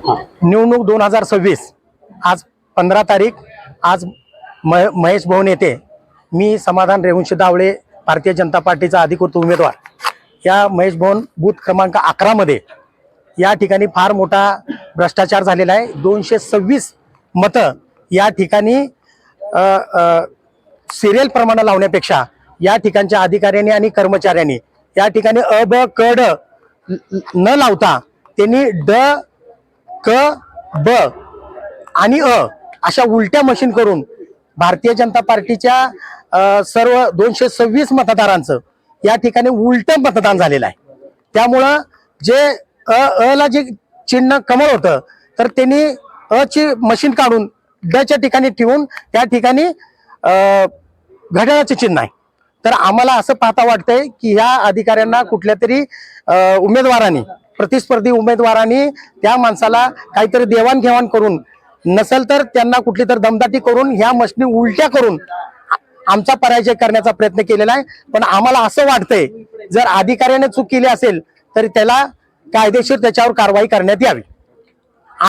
निवडणूक 2026 आज 15 तारीख आज महेश भवन येथे मी समाधान रेवंशी दावळे भारतीय जनता पार्टीचा अधिकृत उमेदवार या महेश भवन बूथ क्रमांक 11 मध्ये या ठिकाणी फार मोठा भ्रष्टाचार झालेला आहे। 226 मतं या ठिकाणी सिरियल प्रमाणे लावण्यापेक्षा या ठिकाणच्या अधिकाऱ्यांनी आणि कर्मचाऱ्यांनी या ठिकाणी अ ब क ड न लावता त्यांनी ड क ब आणि अ अशा उलट्या मशीन करून भारतीय जनता पार्टीच्या सर्व 226 मतदारांचं या ठिकाणी उलट मतदान झालेलं आहे। त्यामुळं जे अ ला जे चिन्ह कमळ होतं तर त्यांनी अ ची मशीन काढून ड च्या ठिकाणी ठेवून त्या ठिकाणी घड्याळाचे चिन्ह आहे। तर आम्हाला असं पाहता वाटतंय की ह्या अधिकाऱ्यांना कुठल्या तरी उमेदवारांनी प्रतिस्पर्धी उमेदवारांनी त्या माणसाला काहीतरी देवाणघेवाण करून नसेल तर त्यांना कुठली तर दमदाटी करून ह्या मशीनी उलट्या करून आमचा पराजय करण्याचा प्रयत्न केलेला आहे। पण आम्हाला असं वाटतंय जर अधिकाऱ्याने चूक केली असेल तर त्याला कायदेशीर त्याच्यावर कारवाई करण्यात यावी।